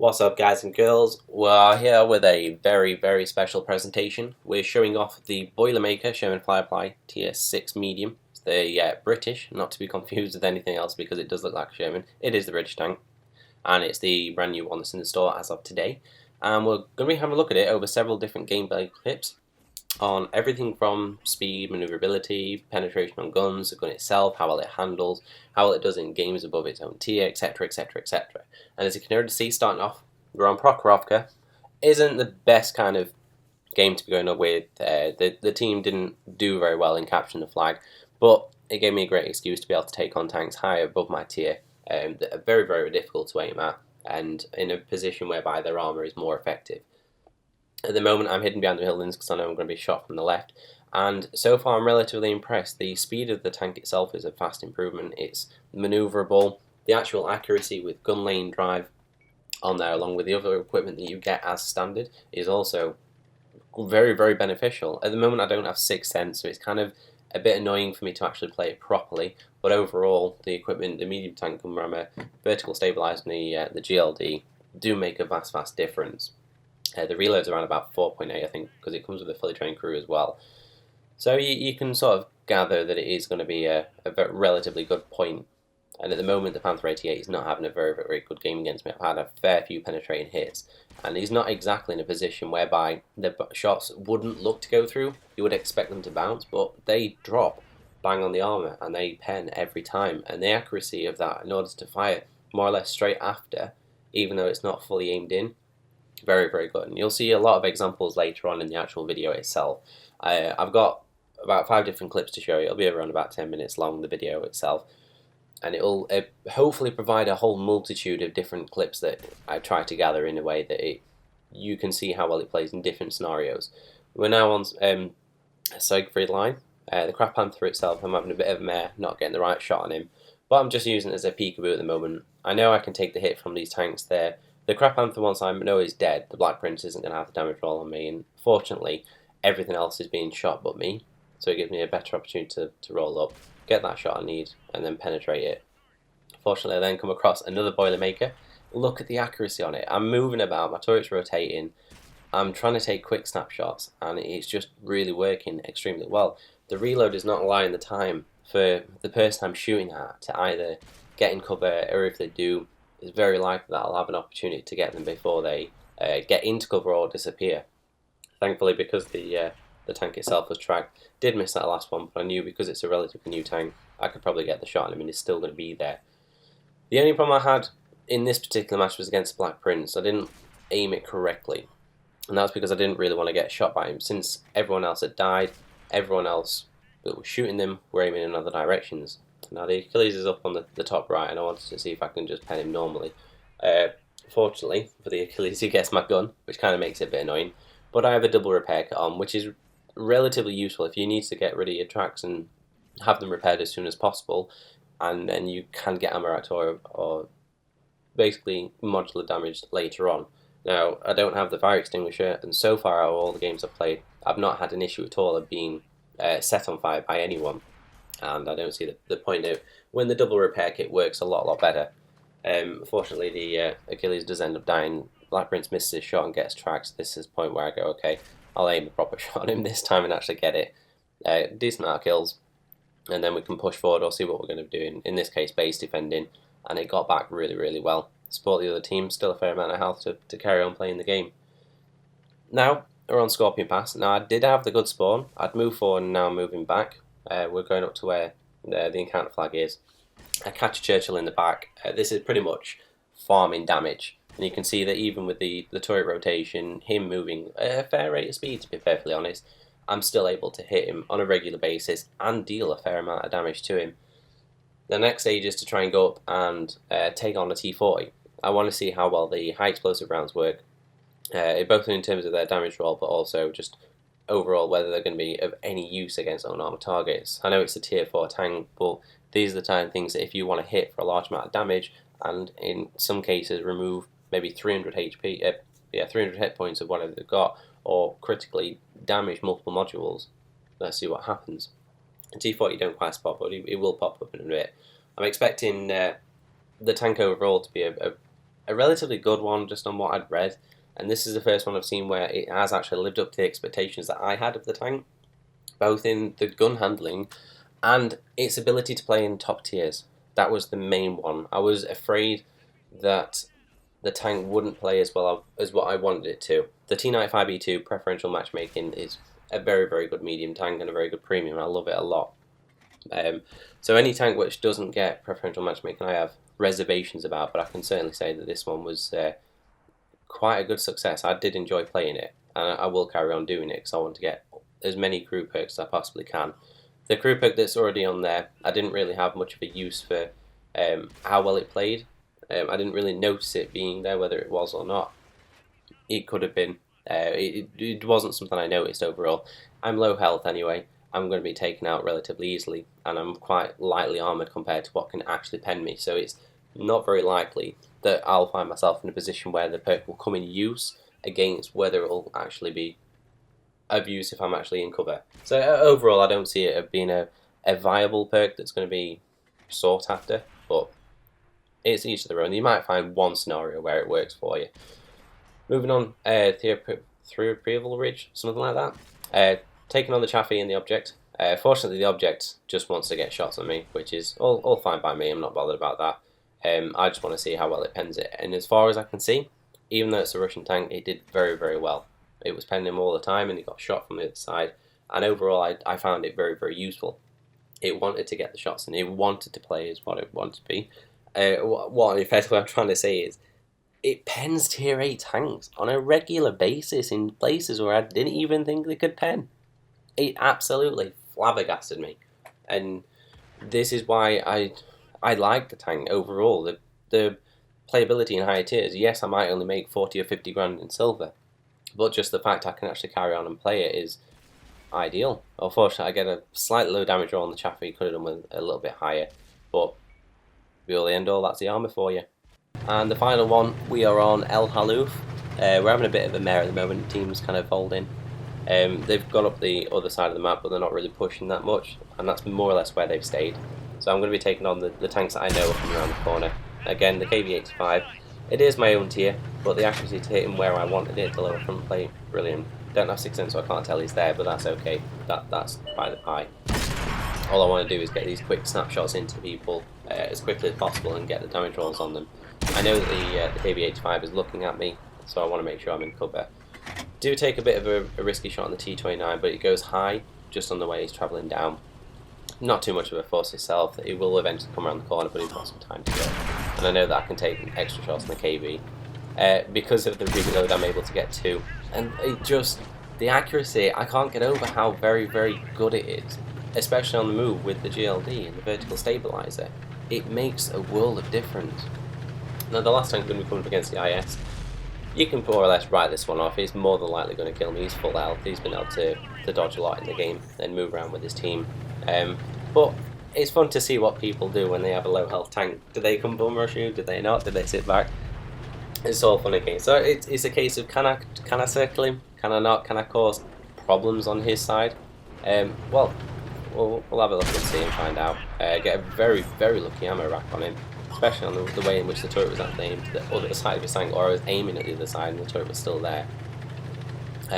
What's up, guys and girls? We're here with a very special presentation. We're showing off the Boilermaker Sherman Firefly Tier 6 Medium. It's the British, not to be confused with anything else because it does look like a Sherman. It is the British tank, and it's the brand new one that's in the store as of today. And we're going to be having a look at it over several different gameplay clips on everything from speed, maneuverability, penetration on guns, the gun itself, how well it handles, how well it does in games above its own tier, etc, etc, etc. And as you can already see, starting off, we're on Prokhorovka. Isn't the best kind of game to be going up with. The team didn't do very well in capturing the flag, but it gave me a great excuse to be able to take on tanks higher above my tier that are very difficult to aim at, and in a position whereby their armour is more effective. At the moment, I'm hidden behind the buildings because I know I'm going to be shot from the left, and so far I'm relatively impressed. The speed of the tank itself is a vast improvement. It's manoeuvrable. The actual accuracy with gun lane drive on there, along with the other equipment that you get as standard, is also very beneficial. At the moment, I don't have Sixth Sense, so it's kind of a bit annoying for me to actually play it properly. But overall, the equipment, the medium tank gun rammer, vertical stabilizer, and the GLD do make a vast difference. The reload's around about 4.8, I think, because it comes with a fully trained crew as well. So you can sort of gather that it is going to be a relatively good point. And at the moment, the Panther 88 is not having a very good game against me. I've had a fair few penetrating hits, and he's not exactly in a position whereby the shots wouldn't look to go through. You would expect them to bounce, but they drop bang on the armour, and they pen every time. And the accuracy of that, in order to fire more or less straight after, even though it's not fully aimed in, very good. And you'll see a lot of examples later on in the actual video itself. I've got about 5 different clips to show you. It'll be around about 10 minutes long, the video itself, and it'll hopefully provide a whole multitude of different clips that I try to gather in a way that you can see how well it plays in different scenarios. We're now on Siegfried line. The Craft Panther itself, I'm having a bit of a mare, not getting the right shot on him, but I'm just using it as a peekaboo at the moment. I know I can take the hit from these tanks there. The Craft Panther, once I know is dead, the Black Prince isn't going to have the damage roll on me, and fortunately everything else is being shot but me, so it gives me a better opportunity to roll up, get that shot I need, and then penetrate it. Fortunately, I then come across another Boilermaker. Look at the accuracy on it. I'm moving about, my turret's rotating, I'm trying to take quick snapshots, and it's just really working extremely well. The reload is not allowing the time for the person I'm shooting at to either get in cover, or if they do, it's very likely that I'll have an opportunity to get them before they get into cover or disappear. Thankfully, because the tank itself was tracked, did miss that last one, but I knew because it's a relatively new tank, I could probably get the shot on him and he's still going to be there. The only problem I had in this particular match was against Black Prince. I didn't aim it correctly, and that's because I didn't really want to get shot by him. Since everyone else had died, everyone else that was shooting them were aiming in other directions. Now the Achilles is up on the top right, and I wanted to see if I can just pen him normally. Fortunately for the Achilles, he gets my gun, which kind of makes it a bit annoying. But I have a double repair kit on, which is relatively useful if you need to get rid of your tracks and have them repaired as soon as possible, and then you can get ammo out or basically modular damage later on. Now, I don't have the fire extinguisher, and so far out of all the games I've played, I've not had an issue at all of being set on fire by anyone. And I don't see the point of when the double repair kit works a lot better. Fortunately, the Achilles does end up dying. Black Prince misses his shot and gets tracked. This is the point where I go, okay, I'll aim a proper shot on him this time and actually get it. Decent amount of kills, and then we can push forward or see what we're going to do. In this case, base defending, and it got back really well. Support the other team, still a fair amount of health to carry on playing the game. Now, we're on Scorpion Pass. Now, I did have the good spawn. I'd move forward and now I'm moving back. We're going up to where the encounter flag is. I catch a Churchill in the back. This is pretty much farming damage, and you can see that even with the turret rotation, him moving a fair rate of speed, to be perfectly honest, I'm still able to hit him on a regular basis and deal a fair amount of damage to him. The next stage is to try and go up and take on a T-40. I want to see how well the high explosive rounds work, both in terms of their damage roll, but also just overall whether they're going to be of any use against unarmored targets. I know it's a tier 4 tank, but these are the kind of things that if you want to hit for a large amount of damage, and in some cases remove maybe 300 HP, 300 hit points of whatever they've got, or critically damage multiple modules, let's see what happens. T40 you don't quite spot, but it will pop up in a bit. I'm expecting the tank overall to be a a relatively good one just on what I'd read, and this is the first one I've seen where it has actually lived up to the expectations that I had of the tank, both in the gun handling and its ability to play in top tiers. That was the main one. I was afraid that the tank wouldn't play as well as what I wanted it to. The T95E2 preferential matchmaking is a very, very good medium tank and a very good premium. I love it a lot. So any tank which doesn't get preferential matchmaking, I have reservations about, but I can certainly say that this one was quite a good success. I did enjoy playing it, and I will carry on doing it because I want to get as many crew perks as I possibly can. The crew perk that's already on there, I didn't really have much of a use for how well it played. I didn't really notice it being there, whether it was or not. It could have been. It wasn't something I noticed overall. I'm low health anyway. I'm going to be taken out relatively easily, and I'm quite lightly armoured compared to what can actually pen me, so it's not very likely that I'll find myself in a position where the perk will come in use against whether it will actually be of use if I'm actually in cover. So overall, I don't see it as being a viable perk that's going to be sought after, but it's each of their own. You might find one scenario where it works for you. Moving on, through Preval Ridge, something like that. Taking on the Chaffee and the object. Fortunately, the object just wants to get shots on me, which is all fine by me. I'm not bothered about that. I just want to see how well it pens it. And as far as I can see, even though it's a Russian tank, it did very, very well. It was penning him all the time, and he got shot from the other side. And overall, I found it very, very useful. It wanted to get the shots, and it wanted to play as what it wanted to be. What effectively I'm trying to say is, it pens tier 8 tanks on a regular basis in places where I didn't even think they could pen. It absolutely flabbergasted me, and this is why I like the tank overall. The playability in higher tiers, yes, I might only make 40 or 50 grand in silver, but just the fact I can actually carry on and play it is ideal. Unfortunately, I get a slightly low damage roll on the Chaffee. Could have done with a little bit higher, but be all the end all, that's the armour for you. And the final one, we are on El Halouf. We're having a bit of a mare at the moment. The team's kind of folding. They've gone up the other side of the map, but they're not really pushing that much, and that's more or less where they've stayed. So I'm going to be taking on the tanks that I know are coming around the corner. Again, the KV-85. It is my own tier, but the accuracy to hit him where I wanted it, the lower front plate, brilliant. Don't have 6 in, so I can't tell he's there, but that's okay. That's by the pie. All I want to do is get these quick snapshots into people as quickly as possible and get the damage rolls on them. I know that the KV-85 is looking at me, so I want to make sure I'm in cover. Do take a bit of a risky shot on the T29, but it goes high just on the way he's travelling down. Not too much of a force itself. It will eventually come around the corner, but he's got some time to go. And I know that I can take extra shots on the KV. Because of the reload, I'm able to get 2. And it just, the accuracy, I can't get over how very, very good it is. Especially on the move with the GLD and the vertical stabilizer. It makes a world of difference. Now the last time I'm going to be coming up against the IS, you can more or less write this one off. He's more than likely going to kill me. He's full health. He's been able to dodge a lot in the game and move around with his team. But it's fun to see what people do when they have a low health tank. Do they come bum rush you? Do they not? Do they sit back? It's all fun again. So it's a case of can I circle him? Can I not? Can I cause problems on his side? Well, we'll have a look and see and find out. Get a very, very lucky ammo rack on him. Especially on the way in which the turret was actually aimed to the other side of his tank, or I was aiming at the other side and the turret was still there.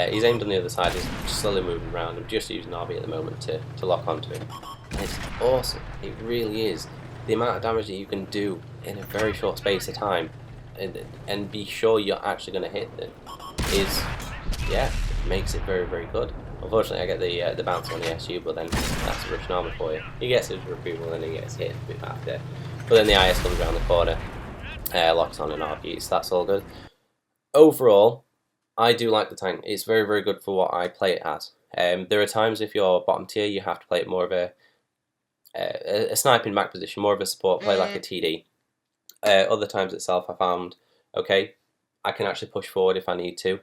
He's aimed on the other side, he's slowly moving around. I'm just using RB at the moment to lock onto him. It's awesome, it really is. The amount of damage that you can do in a very short space of time and be sure you're actually going to hit them is, yeah, it makes it very, very good. Unfortunately, I get the bounce on the SU, but then that's the Russian armor for you. He gets his removal and he gets hit a bit after. But then the IS comes around the corner, locks on an RB, so that's all good. Overall, I do like the tank. It's very, very good for what I play it as. There are times if you're bottom tier, you have to play it more of a sniping back position, more of a support play like a TD. Other times itself, I found, okay, I can actually push forward if I need to.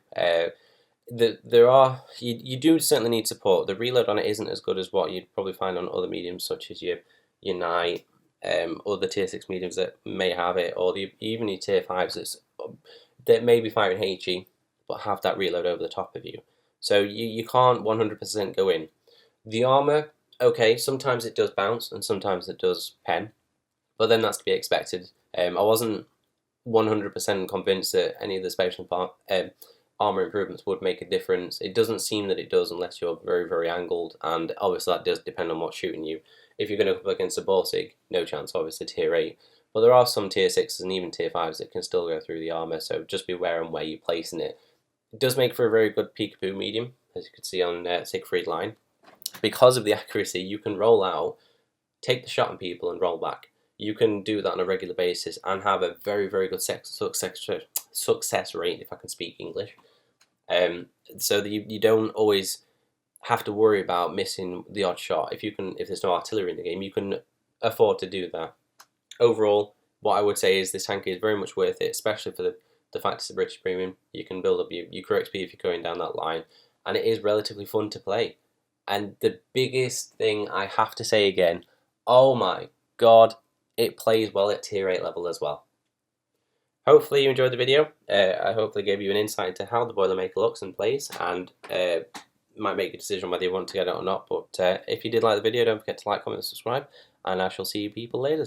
You do certainly need support. The reload on it isn't as good as what you'd probably find on other mediums such as your Knight, other tier 6 mediums that may have it, or even your tier 5s that may be firing HE but have that reload over the top of you. So you can't 100% go in. The armor, okay, sometimes it does bounce and sometimes it does pen, but then that's to be expected. I wasn't 100% convinced that any of the special armor improvements would make a difference. It doesn't seem that it does unless you're very, very angled, and obviously that does depend on what's shooting you. If you're going to go up against a Borsig, no chance, obviously tier 8. But there are some tier 6s and even tier 5s that can still go through the armor, so just be aware on where you're placing it. It does make for a very good peekaboo medium, as you can see on Siegfried line. Because of the accuracy, you can roll out, take the shot on people and roll back. You can do that on a regular basis and have a very, very good success rate, if I can speak English. So that you don't always have to worry about missing the odd shot. If there's no artillery in the game, you can afford to do that. Overall, what I would say is this tank is very much worth it, especially for the fact it's a British premium. You can build up your crew XP if you're going down that line, and it is relatively fun to play. And the biggest thing I have to say again, oh my god, it plays well at tier 8 level as well. Hopefully you enjoyed the video. I hopefully gave you an insight into how the Boilermaker looks and plays, and might make a decision whether you want to get it or not. But if you did like the video, don't forget to like, comment, and subscribe, and I shall see you people later.